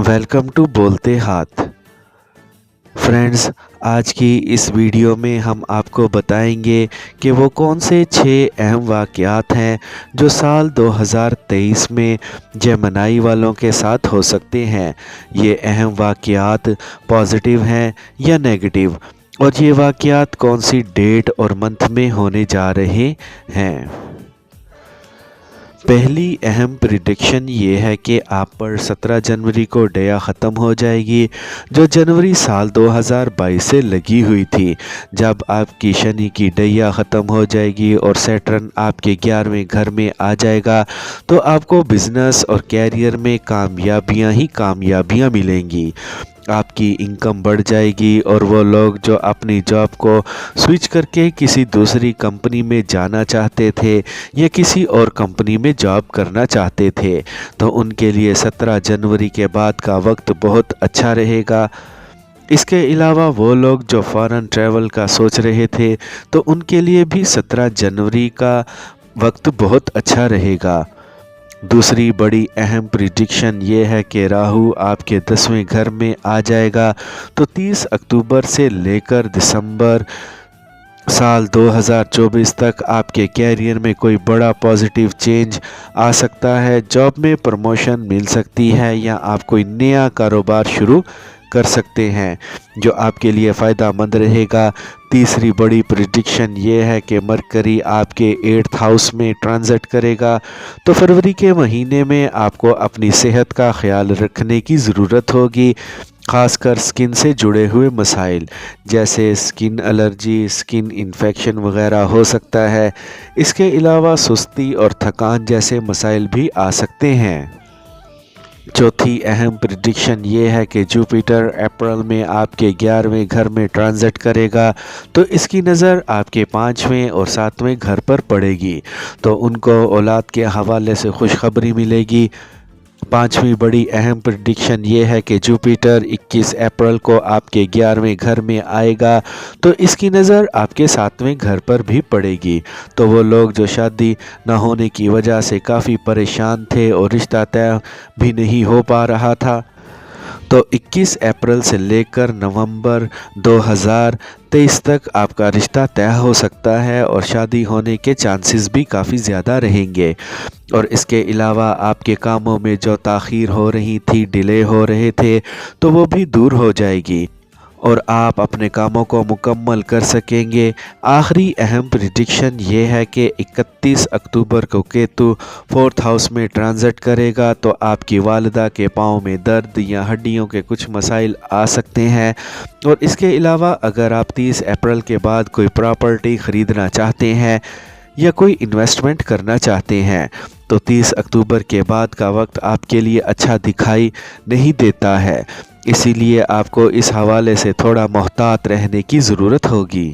Welcome to बोलते हाथ। Friends, आज की इस वीडियो में हम आपको बताएंगे कि वो कौन से 6 अहम वाक़यात हैं जो साल 2023 में जेमिनी वालों के साथ हो सकते हैं। ये अहम वाक़यात पॉजिटिव हैं या नेगेटिव, और ये वाक़यात कौन सी डेट और मंथ में होने जा रहे हैं। पहली अहम प्रिडिक्शन ये है कि आप पर 17 जनवरी को डया ख़त्म हो जाएगी, जो जनवरी साल 2022 से लगी हुई थी। जब आपकी शनि की डैया ख़त्म हो जाएगी और सैटर्न आपके 11वें घर में आ जाएगा, तो आपको बिज़नेस और कैरियर में कामयाबियां ही कामयाबियां मिलेंगी। आपकी इनकम बढ़ जाएगी और वो लोग जो अपनी जॉब को स्विच करके किसी दूसरी कंपनी में जाना चाहते थे या किसी और कंपनी में जॉब करना चाहते थे, तो उनके लिए 17 जनवरी के बाद का वक्त बहुत अच्छा रहेगा। इसके अलावा वो लोग जो फॉरेन ट्रैवल का सोच रहे थे, तो उनके लिए भी 17 जनवरी का वक्त बहुत अच्छा रहेगा। दूसरी बड़ी अहम प्रिडिक्शन ये है कि राहु आपके 10वें घर में आ जाएगा, तो 30 अक्टूबर से लेकर दिसंबर साल 2024 तक आपके कैरियर में कोई बड़ा पॉजिटिव चेंज आ सकता है। जॉब में प्रमोशन मिल सकती है या आप कोई नया कारोबार शुरू कर सकते हैं जो आपके लिए फ़ायदा मंद रहेगा। तीसरी बड़ी प्रिडिक्शन ये है कि मरकरी आपके 8th हाउस में ट्रांजिट करेगा, तो फरवरी के महीने में आपको अपनी सेहत का ख्याल रखने की ज़रूरत होगी, ख़ासकर स्किन से जुड़े हुए मसाइल जैसे स्किन एलर्जी, स्किन इन्फेक्शन वगैरह हो सकता है। इसके अलावा सुस्ती और थकान जैसे मसाइल भी आ सकते हैं। चौथी अहम प्रिडिक्शन ये है कि जुपिटर अप्रैल में आपके 11वें घर में ट्रांजिट करेगा, तो इसकी नज़र आपके 5वें और 7वें घर पर पड़ेगी, तो उनको औलाद के हवाले से खुशखबरी मिलेगी। पांचवी बड़ी अहम प्रिडिक्शन ये है कि जुपिटर 21 अप्रैल को आपके 11वें घर में आएगा, तो इसकी नज़र आपके 7वें घर पर भी पड़ेगी, तो वो लोग जो शादी न होने की वजह से काफ़ी परेशान थे और रिश्ता तय भी नहीं हो पा रहा था, तो 21 अप्रैल से लेकर नवंबर 2023 तक आपका रिश्ता तय हो सकता है और शादी होने के चांसेस भी काफ़ी ज़्यादा रहेंगे। और इसके अलावा आपके कामों में जो ताख़ीर हो रही थी, डिले हो रहे थे, तो वो भी दूर हो जाएगी और आप अपने कामों को मुकम्मल कर सकेंगे। आखिरी अहम प्रिडिक्शन ये है कि 31 अक्टूबर को केतु 4th हाउस में ट्रांजिट करेगा, तो आपकी वालिदा के पाँव में दर्द या हड्डियों के कुछ मसाइल आ सकते हैं। और इसके अलावा अगर आप 30 अप्रैल के बाद कोई प्रॉपर्टी ख़रीदना चाहते हैं या कोई इन्वेस्टमेंट करना चाहते हैं, तो 30 अक्टूबर के बाद का वक्त आपके लिए अच्छा दिखाई नहीं देता है, इसीलिए आपको इस हवाले से थोड़ा मोहतात रहने की ज़रूरत होगी।